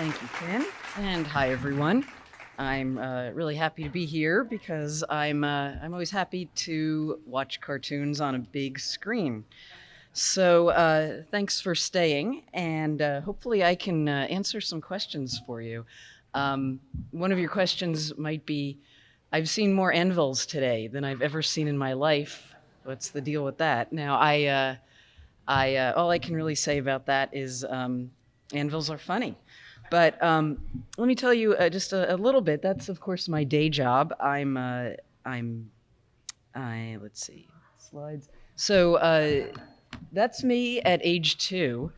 Thank you, Ken. And hi, everyone. I'm really happy to be here because I'm always happy to watch cartoons on a big screen. So thanks for staying, and hopefully I can answer some questions for you. One of your questions might be, I've seen more anvils today than I've ever seen in my life. What's the deal with that? Now, all I can really say about that is anvils are funny. But let me tell you just a little bit. That's of course my day job. Let's see, slides. So that's me at age 2,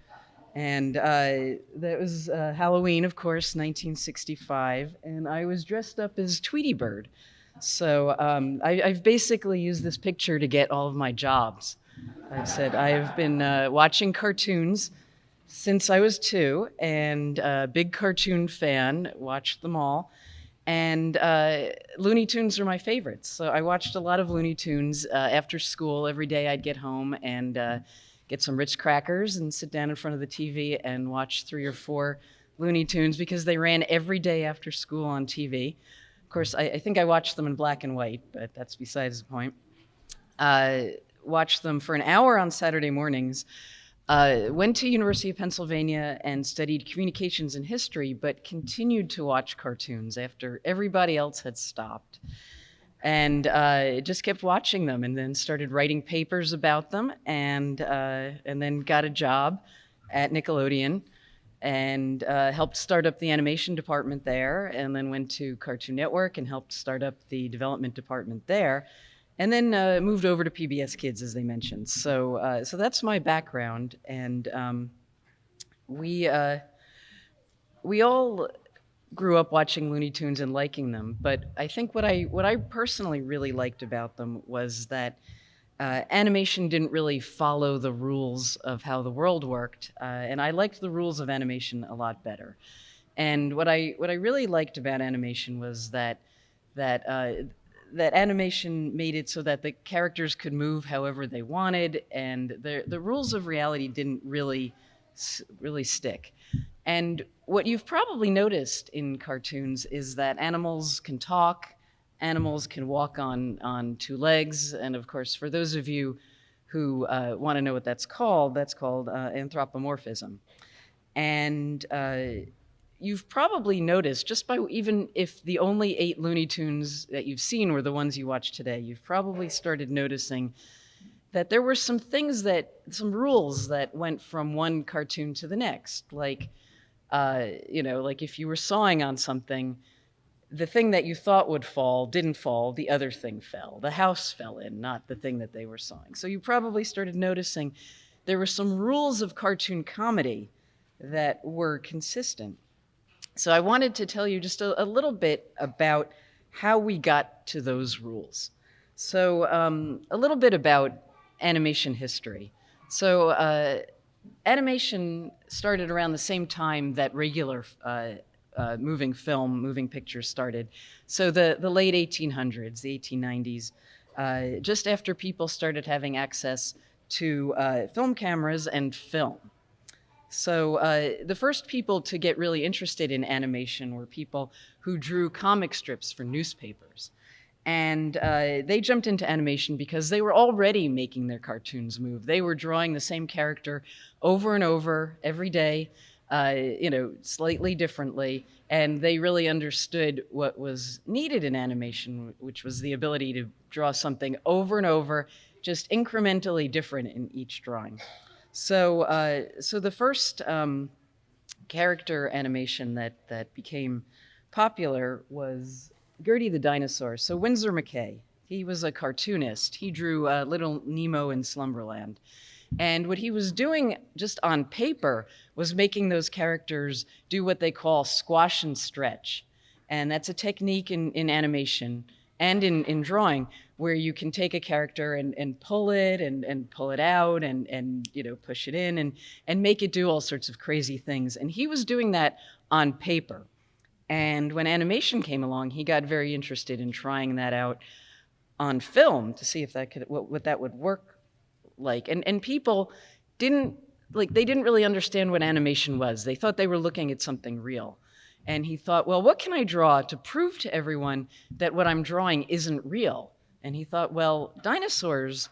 and that was Halloween, of course, 1965, and I was dressed up as Tweety Bird. So I've basically used this picture to get all of my jobs. I've said I've been watching cartoons since I was 2, and a big cartoon fan, watched them all. And Looney Tunes are my favorites. So I watched a lot of Looney Tunes after school. Every day I'd get home and get some Ritz crackers and sit down in front of the TV and watch 3 or 4 Looney Tunes because they ran every day after school on TV. Of course, I think I watched them in black and white, but that's besides the point. Watched them for an hour on Saturday mornings. Went to University of Pennsylvania and studied communications and history, but continued to watch cartoons after everybody else had stopped. And just kept watching them, and then started writing papers about them, and then got a job at Nickelodeon, and helped start up the animation department there, and then went to Cartoon Network and helped start up the development department there. And then moved over to PBS Kids, as they mentioned. So that's my background, and we all grew up watching Looney Tunes and liking them. But I think what I personally really liked about them was that animation didn't really follow the rules of how the world worked, and I liked the rules of animation a lot better. And what I really liked about animation was that animation made it so that the characters could move however they wanted, and the rules of reality didn't really stick. And what you've probably noticed in cartoons is that animals can talk, animals can walk on 2 legs, and of course, for those of you who want to know what that's called anthropomorphism. And you've probably noticed, just by even if the only 8 Looney Tunes that you've seen were the ones you watched today, you've probably started noticing that there were some rules that went from one cartoon to the next. Like, like if you were sawing on something, the thing that you thought would fall didn't fall, the other thing fell. The house fell in, not the thing that they were sawing. So you probably started noticing there were some rules of cartoon comedy that were consistent. So I wanted to tell you just a little bit about how we got to those rules. So a little bit about animation history. So animation started around the same time that regular moving pictures started. So the late 1800s, the 1890s, just after people started having access to film cameras and film. So the first people to get really interested in animation were people who drew comic strips for newspapers. And they jumped into animation because they were already making their cartoons move. They were drawing the same character over and over every day, slightly differently. And they really understood what was needed in animation, which was the ability to draw something over and over, just incrementally different in each drawing. So the first character animation that became popular was Gertie the Dinosaur. So Winsor McCay, he was a cartoonist. He drew Little Nemo in Slumberland. And what he was doing just on paper was making those characters do what they call squash and stretch. And that's a technique in animation and in drawing where you can take a character and pull it and pull it out and push it in and make it do all sorts of crazy things. And he was doing that on paper. And when animation came along, he got very interested in trying that out on film to see if that could what that would work like. And people didn't like they didn't really understand what animation was. They thought they were looking at something real. And he thought, well, what can I draw to prove to everyone that what I'm drawing isn't real? And he thought, well, dinosaurs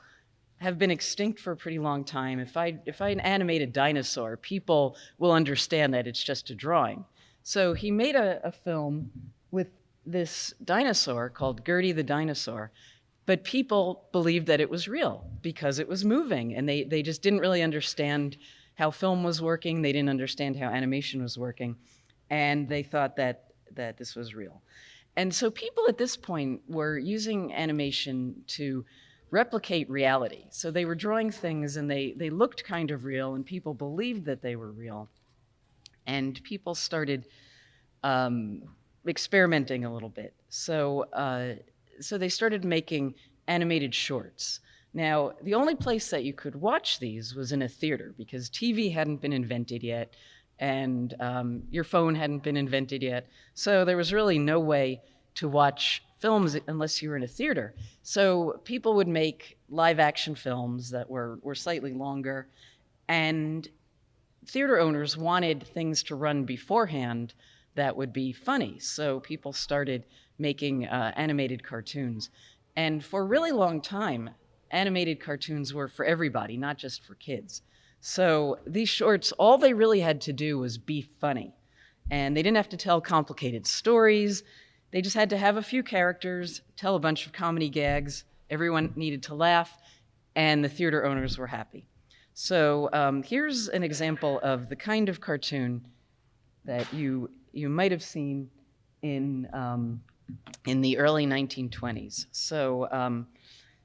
have been extinct for a pretty long time. If I animate a dinosaur, people will understand that it's just a drawing. So he made a film with this dinosaur called Gertie the Dinosaur, but people believed that it was real because it was moving, and they just didn't really understand how film was working. They didn't understand how animation was working, and they thought that this was real. And so people at this point were using animation to replicate reality. So they were drawing things and they looked kind of real, and people believed that they were real. And people started experimenting a little bit. So they started making animated shorts. Now, the only place that you could watch these was in a theater because TV hadn't been invented yet, and your phone hadn't been invented yet. So there was really no way to watch films unless you were in a theater. So people would make live action films that were slightly longer, and theater owners wanted things to run beforehand that would be funny. So people started making animated cartoons. And for a really long time, animated cartoons were for everybody, not just for kids. So these shorts, all they really had to do was be funny. And they didn't have to tell complicated stories. They just had to have a few characters, tell a bunch of comedy gags. Everyone needed to laugh, and the theater owners were happy. So here's an example of the kind of cartoon that you might have seen in the early 1920s. So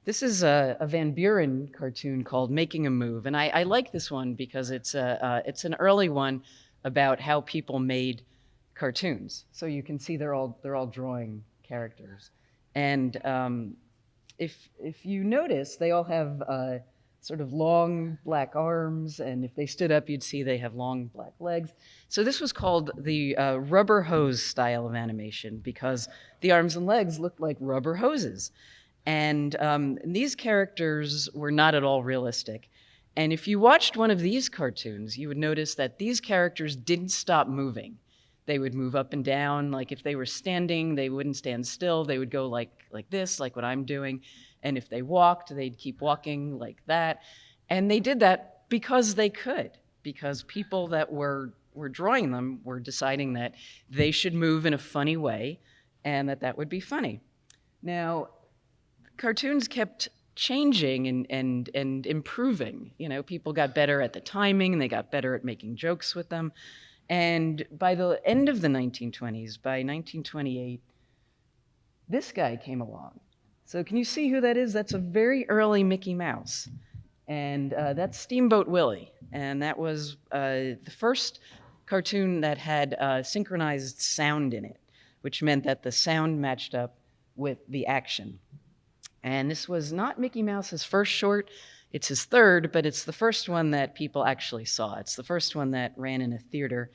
this is a Van Buren cartoon called Making a Move, and I like this one because it's an early one about how people made cartoons. So you can see they're all drawing characters, and if you notice, they all have sort of long black arms, and if they stood up, you'd see they have long black legs. So this was called the rubber hose style of animation because the arms and legs looked like rubber hoses. And these characters were not at all realistic. And if you watched one of these cartoons, you would notice that these characters didn't stop moving. They would move up and down. Like if they were standing, they wouldn't stand still. They would go like this, like what I'm doing. And if they walked, they'd keep walking like that. And they did that because they could, because people that were drawing them were deciding that they should move in a funny way and that would be funny. Now, cartoons kept changing and improving. You know, people got better at the timing, and they got better at making jokes with them. And by the end of the 1920s, by 1928, this guy came along. So can you see who that is? That's a very early Mickey Mouse. And that's Steamboat Willie. And that was the first cartoon that had synchronized sound in it, which meant that the sound matched up with the action. And this was not Mickey Mouse's first short. It's his third, but it's the first one that people actually saw. It's the first one that ran in a theater.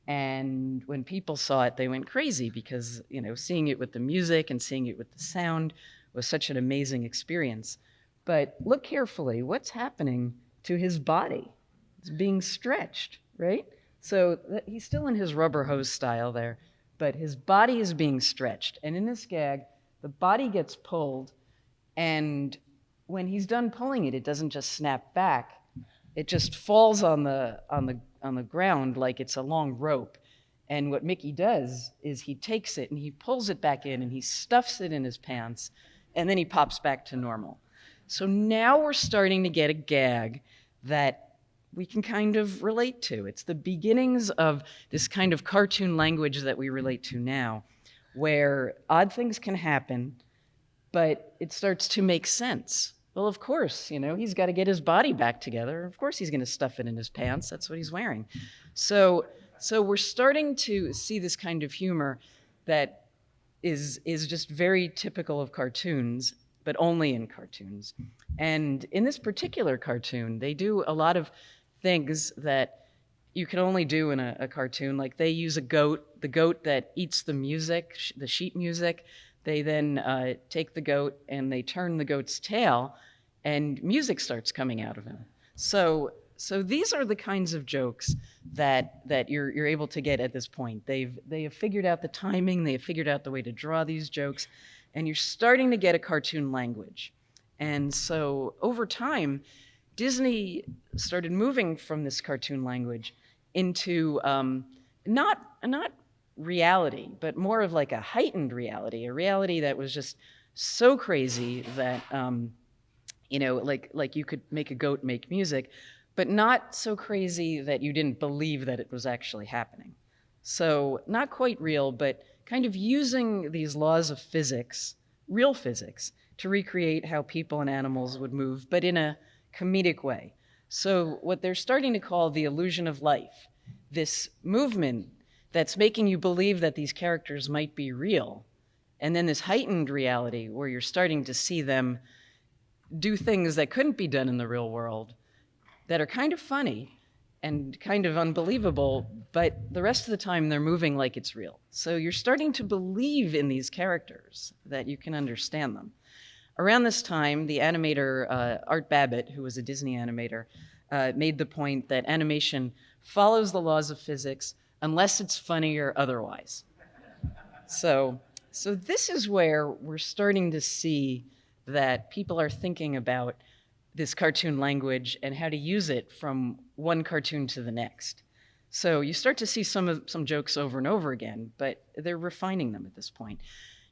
And when people saw it, they went crazy because, you know, seeing it with the music and seeing it with the sound was such an amazing experience. But look carefully, what's happening to his body? It's being stretched, right? So he's still in his rubber hose style there, but his body is being stretched. And in this gag, the body gets pulled, and when he's done pulling it, it doesn't just snap back. It just falls on the ground like it's a long rope. And what Mickey does is he takes it and he pulls it back in and he stuffs it in his pants, and then he pops back to normal. So now we're starting to get a gag that we can kind of relate to. It's the beginnings of this kind of cartoon language that we relate to now, where odd things can happen, but it starts to make sense. Well, of course, you know, he's got to get his body back together. Of course he's going to stuff it in his pants. That's what he's wearing. So we're starting to see this kind of humor that is just very typical of cartoons, but only in cartoons. And in this particular cartoon, they do a lot of things that you can only do in a cartoon. Like they use a goat, the goat that eats the music, the sheet music. They then take the goat and they turn the goat's tail, and music starts coming out of him. So So these are the kinds of jokes that you're able to get at this point. They have figured out the timing, they have figured out the way to draw these jokes, and you're starting to get a cartoon language. And so over time, Disney started moving from this cartoon language into not reality, but more of like a heightened reality, a reality that was just so crazy that like you could make a goat make music, but not so crazy that you didn't believe that it was actually happening. So not quite real, but kind of using these laws of physics, real physics, to recreate how people and animals would move, but in a comedic way. So what they're starting to call the illusion of life, this movement that's making you believe that these characters might be real, and then this heightened reality where you're starting to see them do things that couldn't be done in the real world, that are kind of funny and kind of unbelievable, but the rest of the time they're moving like it's real. So you're starting to believe in these characters, that you can understand them. Around this time, the animator Art Babbitt, who was a Disney animator, made the point that animation follows the laws of physics unless it's funny or otherwise. So this is where we're starting to see that people are thinking about this cartoon language and how to use it from one cartoon to the next. So you start to see some jokes over and over again, but they're refining them at this point.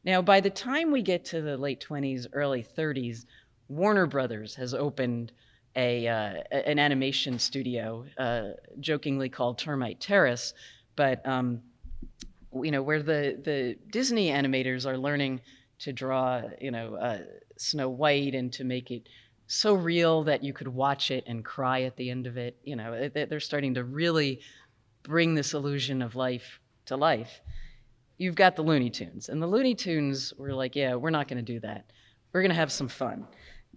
Now, by the time we get to the late 20s, early 30s, Warner Brothers has opened an animation studio, jokingly called Termite Terrace, but where the Disney animators are learning to draw, Snow White and to make it so real that you could watch it and cry at the end of it. They're starting to really bring this illusion of life to life. You've got the Looney Tunes, and the Looney Tunes were like, yeah, we're not going to do that. We're going to have some fun.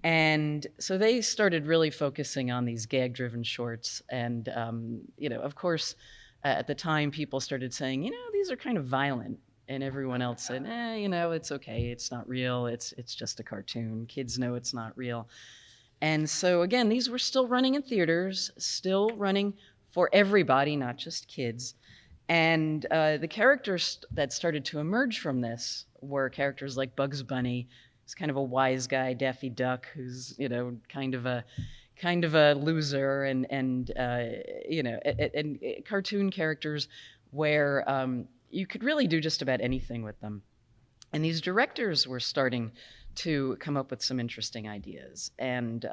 And so they started really focusing on these gag-driven shorts. And, of course, at the time, people started saying, these are kind of violent. And everyone else said, it's okay. It's not real. It's just a cartoon. Kids know it's not real. And so, again, these were still running in theaters, still running for everybody, not just kids. And the characters that started to emerge from this were characters like Bugs Bunny. He's kind of a wise guy, Daffy Duck, who's kind of a loser, and cartoon characters where you could really do just about anything with them. And these directors were starting to come up with some interesting ideas, and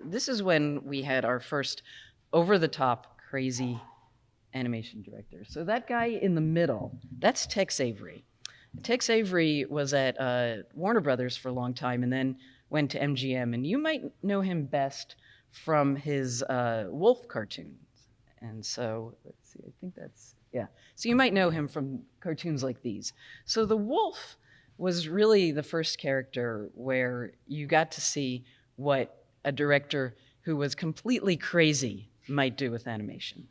this is when we had our first over-the-top crazy animation director. So that guy in the middle, that's Tex Avery. Tex Avery was at Warner Brothers for a long time and then went to MGM, and you might know him best from his Wolf cartoons. And so, let's see, I think that's, yeah. So you might know him from cartoons like these. So the Wolf was really the first character where you got to see what a director who was completely crazy might do with animation.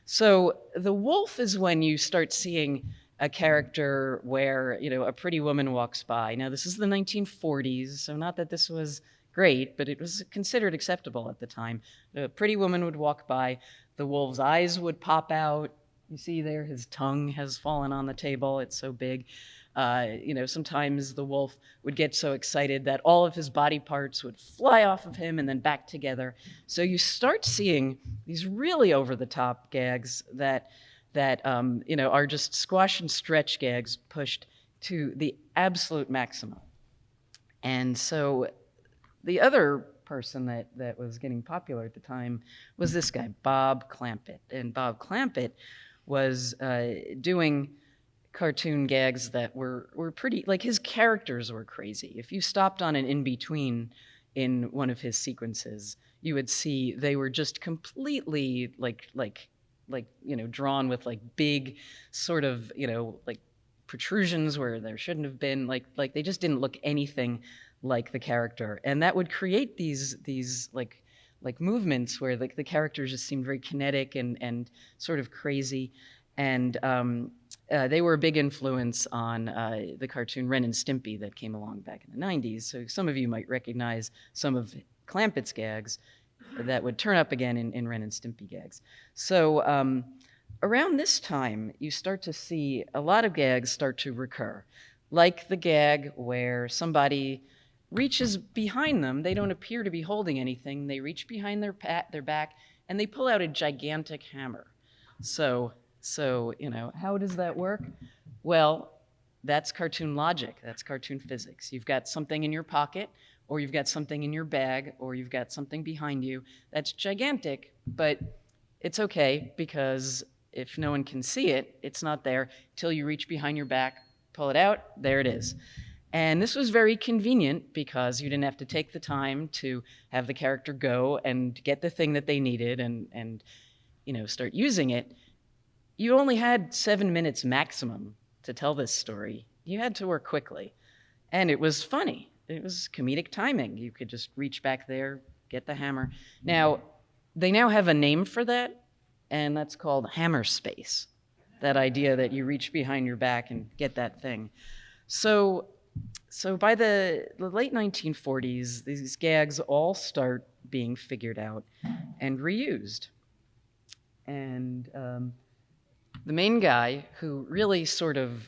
So the Wolf is when you start seeing a character where, a pretty woman walks by. Now, this is the 1940s, so not that this was great, but it was considered acceptable at the time. A pretty woman would walk by, the wolf's eyes would pop out. You see there, his tongue has fallen on the table, it's so big. Sometimes the wolf would get so excited that all of his body parts would fly off of him and then back together. So you start seeing these really over-the-top gags that are just squash and stretch gags pushed to the absolute maximum. And so the other person that was getting popular at the time was this guy, Bob Clampett. And Bob Clampett was doing cartoon gags that were pretty, like his characters were crazy. If you stopped on an in-between in one of his sequences, you would see they were just completely drawn with like big sort of, like protrusions where there shouldn't have been, like they just didn't look anything like the character. And that would create these like movements where like the characters just seemed very kinetic and sort of crazy. And they were a big influence on the cartoon Ren and Stimpy that came along back in the 90s. So some of you might recognize some of Clampett's gags. that would turn up again in Ren and Stimpy gags. So around this time, you start to see a lot of gags start to recur, like the gag where somebody reaches behind them. They don't appear to be holding anything. They reach behind their back and they pull out a gigantic hammer. So how does that work? Well, that's cartoon logic. That's cartoon physics. You've got something in your pocket, or you've got something in your bag, or you've got something behind you that's gigantic, but it's okay because if no one can see it, it's not there till you reach behind your back, pull it out, there it is. And this was very convenient because you didn't have to take the time to have the character go and get the thing that they needed and start using it. You only had 7 minutes maximum to tell this story. You had to work quickly. And it was funny. It was comedic timing. You could just reach back there, get the hammer. Now, they now have a name for that, and that's called hammer space. That idea that you reach behind your back and get that thing. So by the late 1940s, these gags all start being figured out and reused. And the main guy who really sort of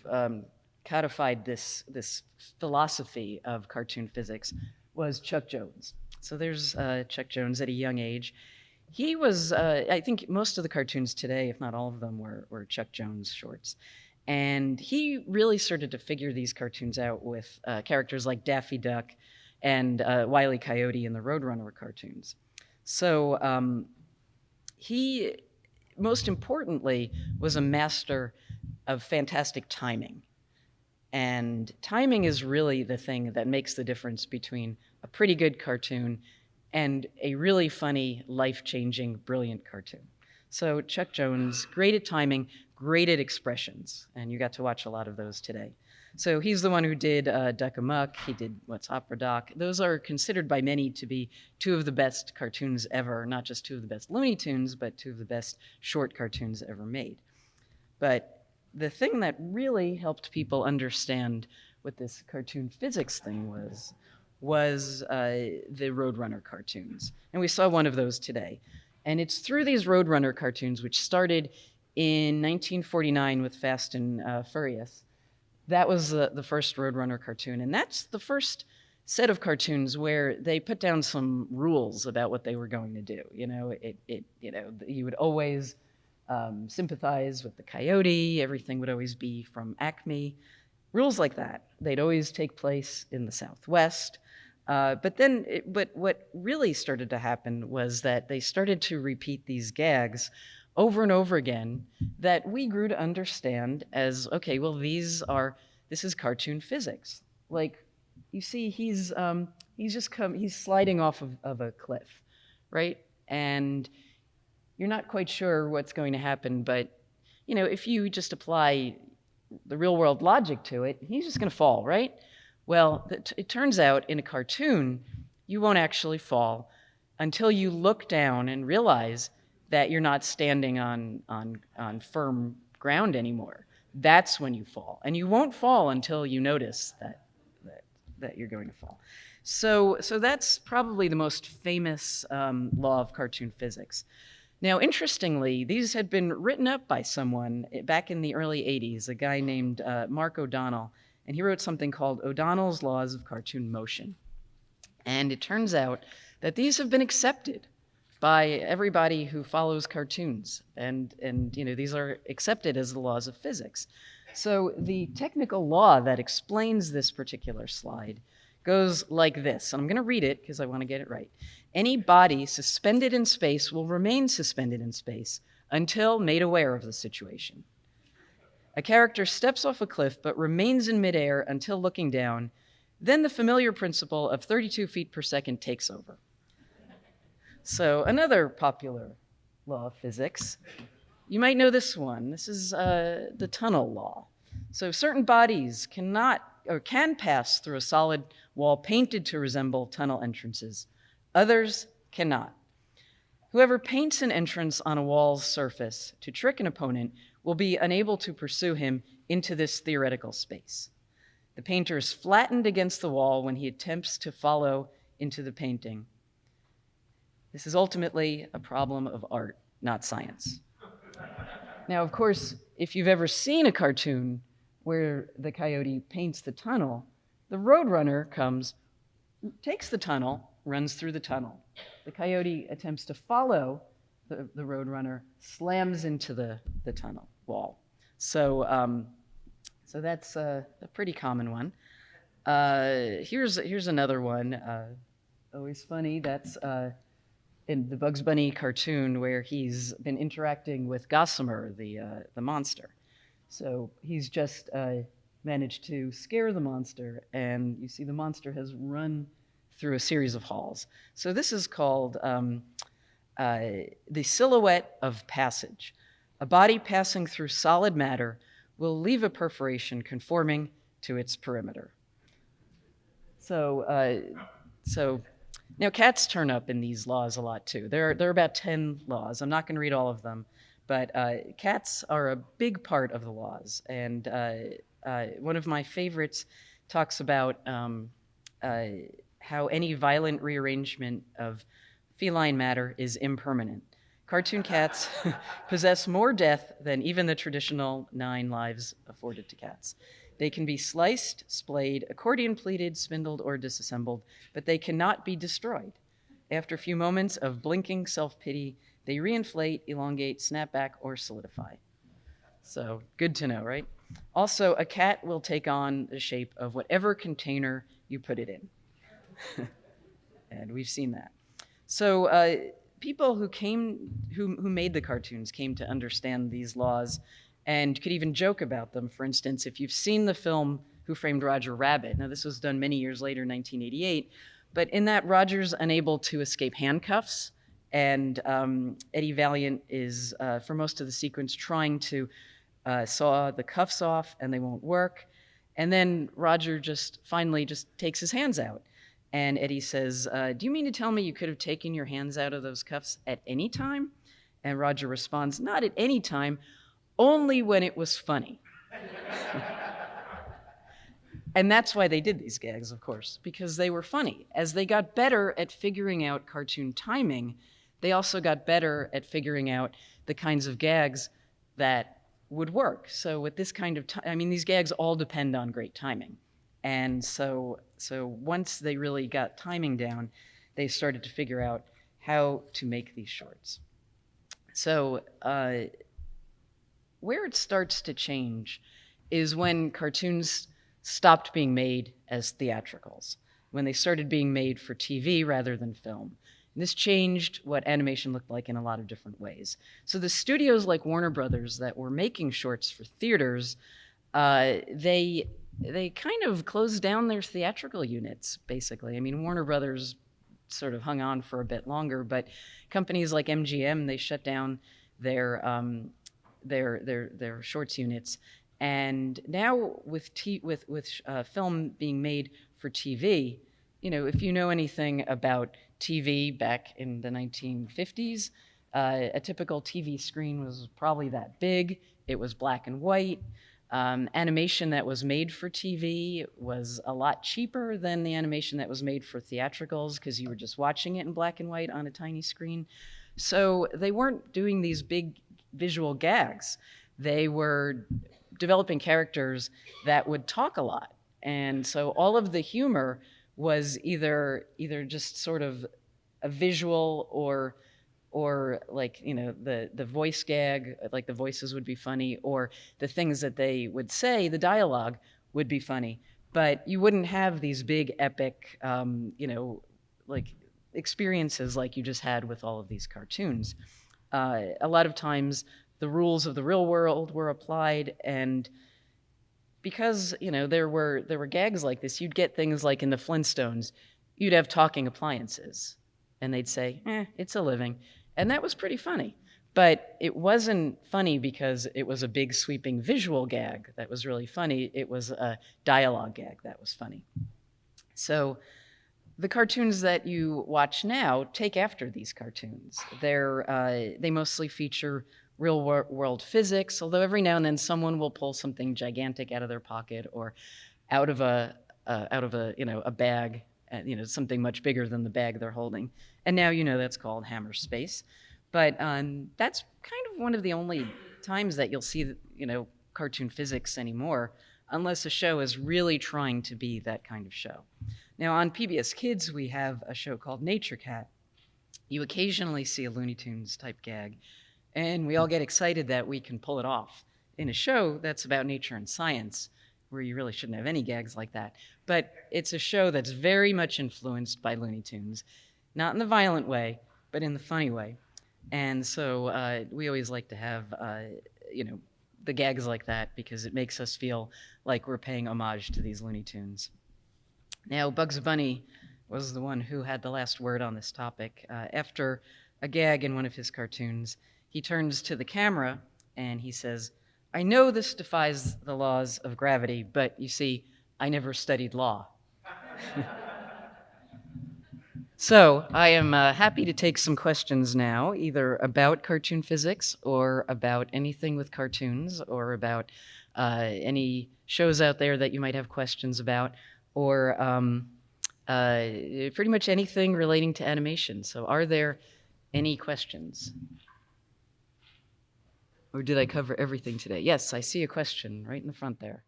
codified this philosophy of cartoon physics was Chuck Jones. So there's Chuck Jones at a young age. He was, I think most of the cartoons today, if not all of them, were Chuck Jones shorts. And he really started to figure these cartoons out with characters like Daffy Duck and Wile E. Coyote in the Roadrunner cartoons. So he, most importantly, was a master of fantastic timing. And timing is really the thing that makes the difference between a pretty good cartoon and a really funny, life-changing, brilliant cartoon. So Chuck Jones, great at timing, great at expressions, and you got to watch a lot of those today. So he's the one who did Duck Amuck, he did What's Opera Doc. Those are considered by many to be two of the best cartoons ever, not just two of the best Looney Tunes, but two of the best short cartoons ever made. But the thing that really helped people understand what this cartoon physics thing was the Roadrunner cartoons. And we saw one of those today. And it's through these Roadrunner cartoons, which started in 1949 with Fast and Furious. That was the first Roadrunner cartoon. And that's the first set of cartoons where they put down some rules about what they were going to do. You would always sympathize with the coyote. Everything would always be from Acme. Rules like that. They'd always take place in the Southwest. But what really started to happen was that they started to repeat these gags over and over again that we grew to understand as, okay, well, this is cartoon physics. Like, you see, he's sliding off of a cliff, right? And you're not quite sure what's going to happen, but if you just apply the real world logic to it, he's just going to fall, right? Well, it turns out in a cartoon, you won't actually fall until you look down and realize that you're not standing on firm ground anymore. That's when you fall, and you won't fall until you notice that you're going to fall. So that's probably the most famous law of cartoon physics. Now, interestingly, these had been written up by someone back in the early 80s, a guy named Mark O'Donnell, and he wrote something called O'Donnell's Laws of Cartoon Motion. And it turns out that these have been accepted by everybody who follows cartoons, and these are accepted as the laws of physics. So the technical law that explains this particular slide goes like this, and I'm going to read it because I want to get it right. Any body suspended in space will remain suspended in space until made aware of the situation. A character steps off a cliff but remains in midair until looking down. Then the familiar principle of 32 feet per second takes over. So another popular law of physics. You might know this one. This is the tunnel law. So certain bodies can pass through a solid wall painted to resemble tunnel entrances. Others cannot. Whoever paints an entrance on a wall's surface to trick an opponent will be unable to pursue him into this theoretical space. The painter is flattened against the wall when he attempts to follow into the painting. This is ultimately a problem of art, not science. Now, of course, if you've ever seen a cartoon where the coyote paints the tunnel, the Roadrunner comes, takes the tunnel, runs through the tunnel. The coyote attempts to follow the Roadrunner, slams into the tunnel wall. So that's a pretty common one. Here's another one. Always funny. That's in the Bugs Bunny cartoon where he's been interacting with Gossamer, the monster. So he's just managed to scare the monster, and you see the monster has run through a series of halls. So this is called the silhouette of passage. A body passing through solid matter will leave a perforation conforming to its perimeter. So now cats turn up in these laws a lot too. There are about 10 laws. I'm not going to read all of them, but cats are a big part of the laws. And one of my favorites talks about how any violent rearrangement of feline matter is impermanent. Cartoon cats possess more death than even the traditional 9 lives afforded to cats. They can be sliced, splayed, accordion pleated, spindled, or disassembled, but they cannot be destroyed. After a few moments of blinking self-pity, they reinflate, elongate, snap back, or solidify. So, good to know, right? Also, a cat will take on the shape of whatever container you put it in. And we've seen that. So, people who made the cartoons came to understand these laws and could even joke about them. For instance, if you've seen the film Who Framed Roger Rabbit, now this was done many years later, 1988, but in that Roger's unable to escape handcuffs, and Eddie Valiant is, for most of the sequence, trying to saw the cuffs off and they won't work. And then Roger finally takes his hands out. And Eddie says, do you mean to tell me you could have taken your hands out of those cuffs at any time? And Roger responds, not at any time, only when it was funny. And that's why they did these gags, of course, because they were funny. As they got better at figuring out cartoon timing, they also got better at figuring out the kinds of gags that would work. So with this kind of these gags all depend on great timing. And so once they really got timing down, they started to figure out how to make these shorts. So where it starts to change is when cartoons stopped being made as theatricals, when they started being made for TV rather than film. And this changed what animation looked like in a lot of different ways. So the studios like Warner Brothers that were making shorts for theaters, they kind of closed down their theatrical units, basically. I mean, Warner Brothers sort of hung on for a bit longer, but companies like MGM, they shut down their shorts units. And now with film being made for TV, if you know anything about TV back in the 1950s, a typical TV screen was probably that big. It was black and white. Animation that was made for TV was a lot cheaper than the animation that was made for theatricals because you were just watching it in black and white on a tiny screen. So they weren't doing these big visual gags. They were developing characters that would talk a lot. And so all of the humor was either just sort of a visual or like, the voice gag, like the voices would be funny, or the things that they would say, the dialogue would be funny. But you wouldn't have these big epic, like experiences like you just had with all of these cartoons. A lot of times the rules of the real world were applied, and because there were gags like this, you'd get things like in the Flintstones, you'd have talking appliances, and they'd say, it's a living. And that was pretty funny. But it wasn't funny because it was a big sweeping visual gag that was really funny. It was a dialogue gag that was funny. So the cartoons that you watch now take after these cartoons. They mostly feature real world physics, although every now and then someone will pull something gigantic out of their pocket or out of a bag something much bigger than the bag they're holding. And now, that's called hammer space. But that's kind of one of the only times that you'll see, cartoon physics anymore, unless a show is really trying to be that kind of show. Now, on PBS Kids, we have a show called Nature Cat. You occasionally see a Looney Tunes type gag, and we all get excited that we can pull it off in a show that's about nature and science, where you really shouldn't have any gags like that. But it's a show that's very much influenced by Looney Tunes, not in the violent way, but in the funny way. And so we always like to have, the gags like that, because it makes us feel like we're paying homage to these Looney Tunes. Now, Bugs Bunny was the one who had the last word on this topic. After a gag in one of his cartoons, he turns to the camera and he says, "I know this defies the laws of gravity, but you see, I never studied law." So I am happy to take some questions now, either about cartoon physics or about anything with cartoons, or about any shows out there that you might have questions about, or pretty much anything relating to animation. So are there any questions? Or did I cover everything today? Yes, I see a question right in the front there.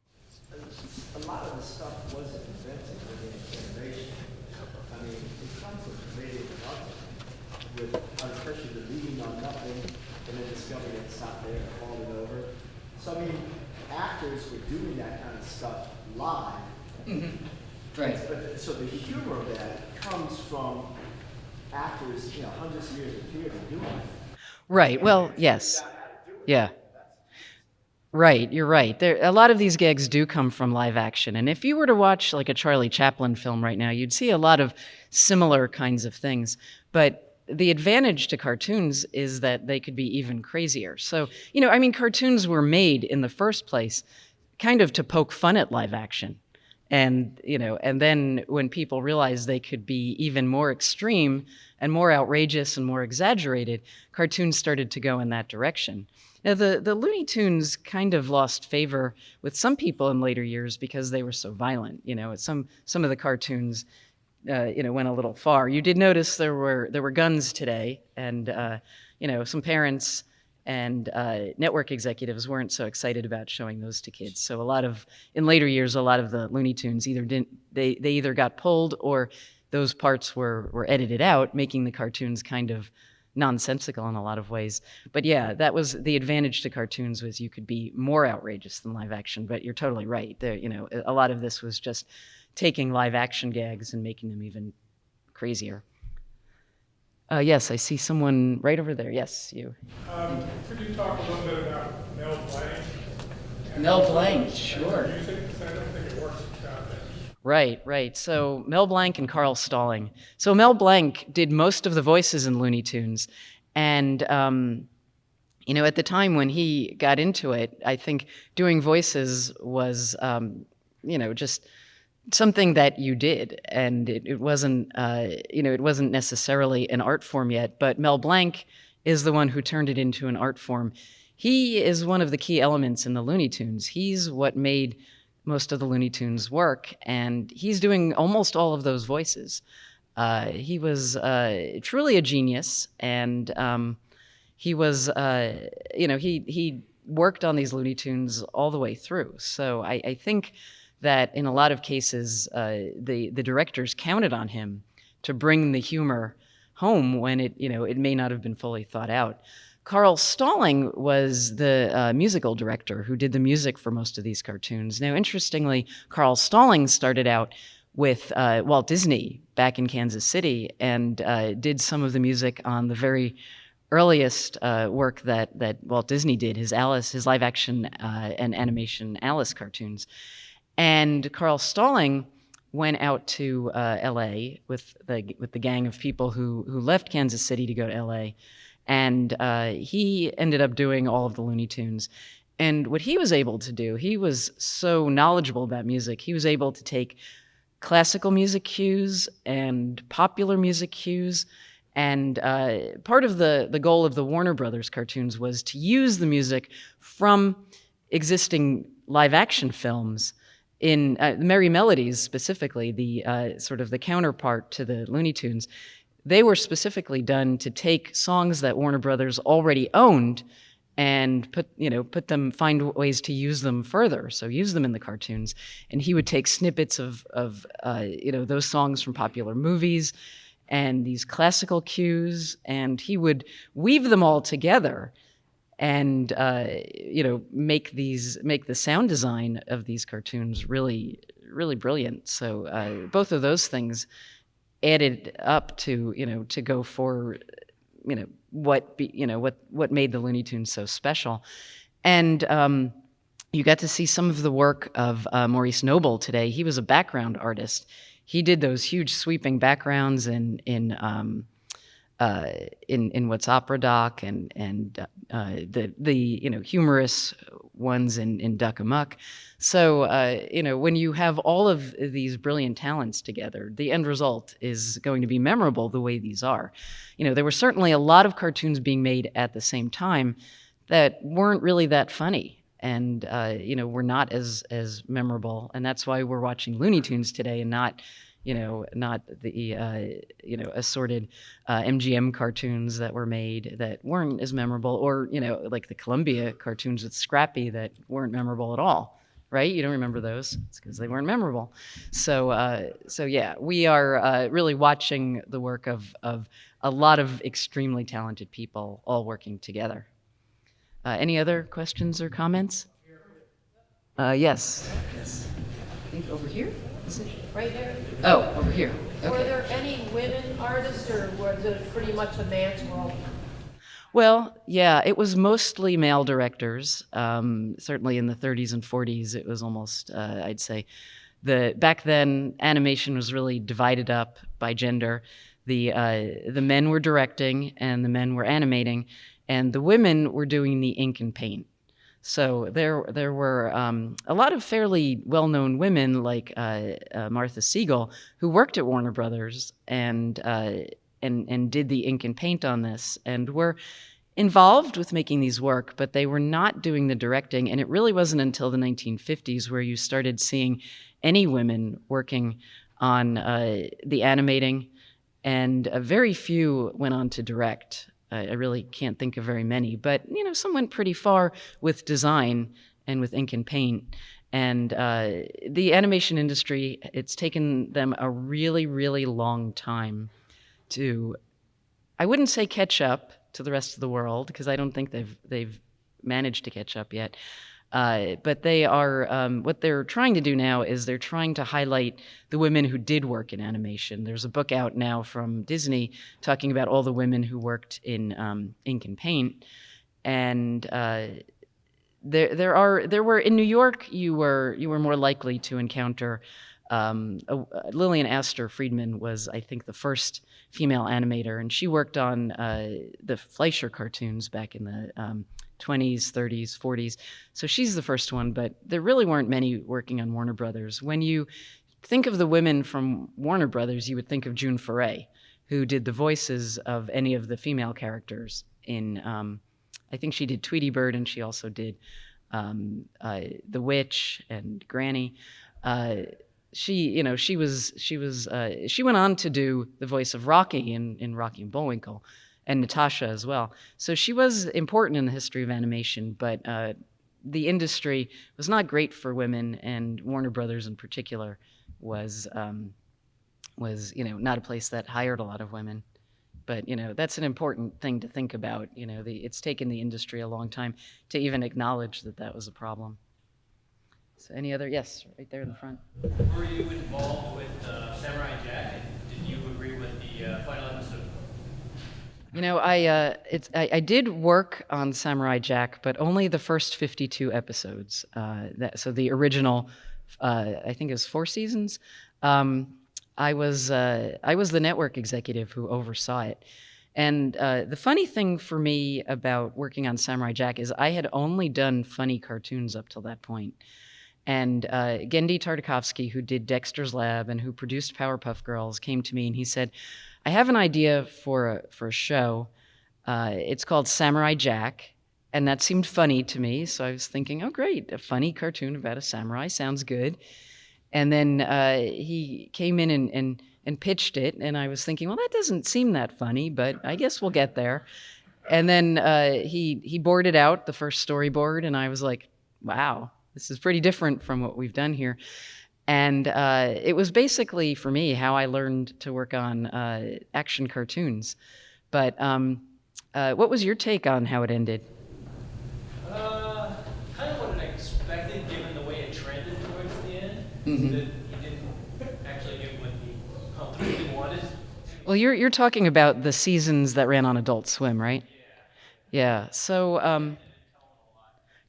A lot of the stuff wasn't invented within a generation. I mean, it comes with creative development, with especially the leading on nothing and then discovering it's not there and falling over. So I mean, actors were doing that kind of stuff live. Mm-hmm. Right. But, so the humor of that comes from actors, hundreds of years of theater doing it. Right. Well, yes. Yeah. Right, you're right. A lot of these gags do come from live action. And if you were to watch like a Charlie Chaplin film right now, you'd see a lot of similar kinds of things. But the advantage to cartoons is that they could be even crazier. So, cartoons were made in the first place kind of to poke fun at live action. And, and then when people realized they could be even more extreme and more outrageous and more exaggerated, cartoons started to go in that direction. Now, the Looney Tunes kind of lost favor with some people in later years because they were so violent. Some of the cartoons, went a little far. You did notice there were guns today, and some parents and network executives weren't so excited about showing those to kids. So in later years, a lot of the Looney Tunes they either got pulled or those parts were edited out, making the cartoons kind of nonsensical in a lot of ways. But yeah, that was the advantage to cartoons, was you could be more outrageous than live action. But you're totally right. A lot of this was just taking live action gags and making them even crazier. Yes, I see someone right over there. Yes, you. Could you talk a little bit about Mel Blanc? Mel Blanc, sure. Music, because I don't think it works without that. Right. So Mel Blanc and Carl Stalling. So Mel Blanc did most of the voices in Looney Tunes. And, at the time when he got into it, I think doing voices was, just something that you did. And it wasn't, it wasn't necessarily an art form yet. But Mel Blanc is the one who turned it into an art form. He is one of the key elements in the Looney Tunes. He's what made most of the Looney Tunes work, and he's doing almost all of those voices. He was truly a genius, and he was, he worked on these Looney Tunes all the way through. So I think that in a lot of cases, the directors counted on him to bring the humor home when it may not have been fully thought out. Carl Stalling was the musical director who did the music for most of these cartoons. Now, interestingly, Carl Stalling started out with Walt Disney back in Kansas City and did some of the music on the very earliest work that Walt Disney did, his live action and animation Alice cartoons. And Carl Stalling went out to L.A. with the gang of people who left Kansas City to go to L.A., and he ended up doing all of the Looney Tunes. And what he was able to do, he was so knowledgeable about music, he was able to take classical music cues and popular music cues. And part of the goal of the Warner Brothers cartoons was to use the music from existing live action films in Merry Melodies specifically, the sort of the counterpart to the Looney Tunes, they were specifically done to take songs that Warner Brothers already owned and find ways to use them further. So use them in the cartoons. And he would take snippets of those songs from popular movies and these classical cues, and he would weave them all together and make the sound design of these cartoons really, really brilliant. So both of those things added up to go for what made the Looney Tunes so special. And you got to see some of the work of Maurice Noble today. He was a background artist. He did those huge sweeping backgrounds in What's Opera Doc and the humorous ones in Duck Amuck. So when you have all of these brilliant talents together, the end result is going to be memorable the way these are. There were certainly a lot of cartoons being made at the same time that weren't really that funny and were not as memorable, and that's why we're watching Looney Tunes today and not the assorted MGM cartoons that were made that weren't as memorable, or like the Columbia cartoons with Scrappy that weren't memorable at all, right? You don't remember those? It's because they weren't memorable. So yeah, we are really watching the work of a lot of extremely talented people all working together. Any other questions or comments? Yes. I think over here. Is it? Right there? Oh, over here. Were Okay. there any women artists, or was it pretty much a man's world? Well, yeah, it was mostly male directors. Certainly in the 30s and 40s, it was almost, I'd say, back then animation was really divided up by gender. The men were directing and the men were animating, and the women were doing the ink and paint. So there were a lot of fairly well-known women like Martha Siegel, who worked at Warner Brothers and did the ink and paint on this, and were involved with making these work, but they were not doing the directing. And it really wasn't until the 1950s where you started seeing any women working on the animating, and very few went on to direct. I really can't think of very many, but some went pretty far with design and with ink and paint. And the animation industry, it's taken them a really, really long time to, I wouldn't say catch up to the rest of the world, because I don't think they've managed to catch up yet. But they are, what they're trying to do now is they're trying to highlight the women who did work in animation. There's a book out now from Disney talking about all the women who worked in ink and paint. And there were in New York, you were more likely to encounter Lillian Astor Friedman was, I think, the first female animator, and she worked on the Fleischer cartoons back in the 20s, 30s, 40s. So she's the first one, but there really weren't many working on Warner Brothers. When you think of the women from Warner Brothers, you would think of June Foray, who did the voices of any of the female characters in, I think she did Tweety Bird, and she also did The Witch and Granny. She went on to do the voice of Rocky in Rocky and Bullwinkle, and Natasha as well. So she was important in the history of animation, but the industry was not great for women, and Warner Brothers in particular was not a place that hired a lot of women. But that's an important thing to think about. It's taken the industry a long time to even acknowledge that was a problem. So any other? Yes, right there in the front. Were you involved with Samurai Jack, and did you agree with the final episode? I did work on Samurai Jack, but only the first 52 episodes. So the original, I think it was 4 seasons. I was the network executive who oversaw it. And the funny thing for me about working on Samurai Jack is I had only done funny cartoons up till that point. And Genndy Tartakovsky, who did Dexter's Lab and who produced Powerpuff Girls, came to me and he said, I have an idea for a show. It's called Samurai Jack, And that seemed funny to me, so I was thinking, oh, great, a funny cartoon about a samurai sounds good. And then he came in and pitched it, and I was thinking, well, that doesn't seem that funny, but I guess we'll get there. And then he boarded out the first storyboard, and I was like, wow, this is pretty different from what we've done here. And it was basically, for me, how I learned to work on action cartoons. But what was your take on how it ended? Kind of what I expected, given the way it trended towards the end. That he didn't actually get what he completely wanted. Well, you're talking about the seasons that ran on Adult Swim, right? Yeah. So,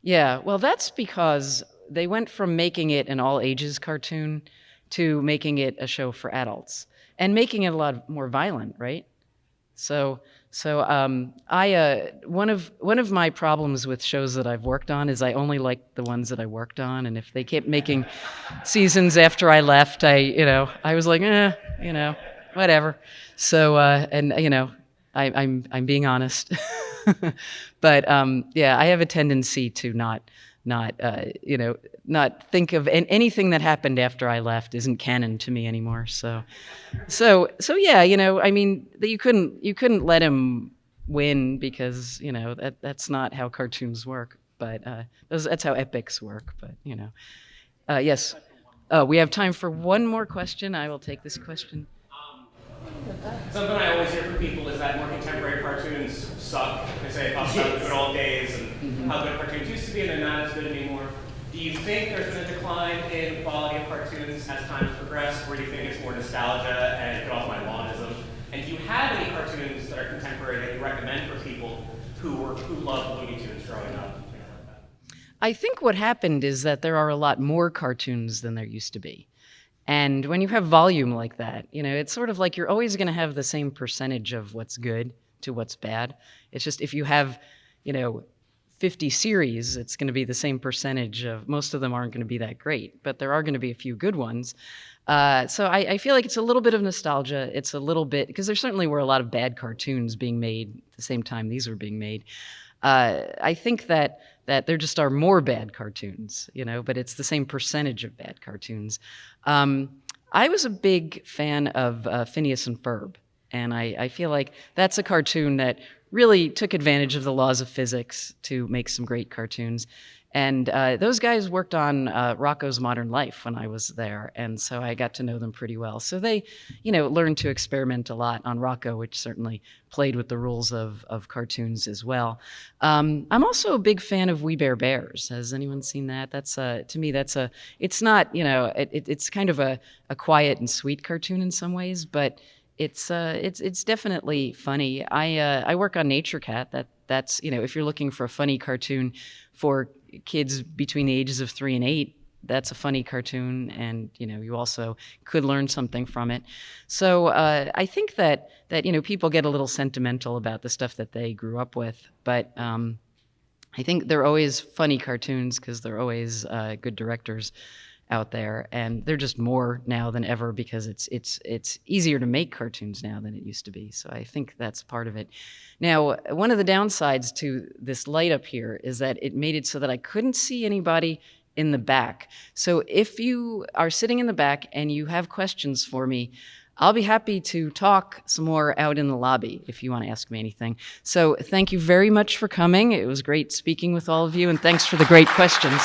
yeah. Well, that's because they went from making it an all-ages cartoon to making it a show for adults, and making it a lot more violent, right? So one of my problems with shows that I've worked on is I only like the ones that I worked on, and if they kept making seasons after I left, I was like, whatever. So I'm being honest, but yeah, I have a tendency to not think of anything that happened after I left isn't canon to me anymore. So yeah, I mean, you couldn't let him win because that's not how cartoons work. But that's how epics work. But yes. Oh, we have time for one more question. I will take this question. Something I always hear from people is that more contemporary cartoons suck. They say it talks about the good old days and how good cartoons used to be, and they're not as good anymore. Do you think there's been a decline in the quality of cartoons as time has progressed, or do you think it's more nostalgia and get off my lawnism? And do you have any cartoons that are contemporary that you recommend for people who love Looney Tunes growing up? Things like that? I think what happened is that there are a lot more cartoons than there used to be. And when you have volume like that, it's sort of like you're always going to have the same percentage of what's good to what's bad. It's just if you have, 50 series, it's going to be the same percentage of, most of them aren't going to be that great, but there are going to be a few good ones. So I feel like it's a little bit of nostalgia. It's a little bit, because there certainly were a lot of bad cartoons being made at the same time these were being made. I think that there just are more bad cartoons, but it's the same percentage of bad cartoons. I was a big fan of Phineas and Ferb, and I feel like that's a cartoon that really took advantage of the laws of physics to make some great cartoons. And those guys worked on Rocko's Modern Life when I was there, and so I got to know them pretty well. So they, learned to experiment a lot on Rocko, which certainly played with the rules of cartoons as well. I'm also a big fan of We Bare Bears. Has anyone seen that? That's to me, it's not, it's kind of a quiet and sweet cartoon in some ways, but it's definitely funny. I work on Nature Cat. That's if you're looking for a funny cartoon for kids between the ages of 3 and 8, that's a funny cartoon, and you also could learn something from it. So I think that people get a little sentimental about the stuff that they grew up with, but I think they're always funny cartoons because they're always good directors out there, and they're just more now than ever because it's easier to make cartoons now than it used to be. So I think that's part of it. Now, one of the downsides to this light up here is that it made it so that I couldn't see anybody in the back. So if you are sitting in the back and you have questions for me, I'll be happy to talk some more out in the lobby if you want to ask me anything. So thank you very much for coming. It was great speaking with all of you, and thanks for the great questions.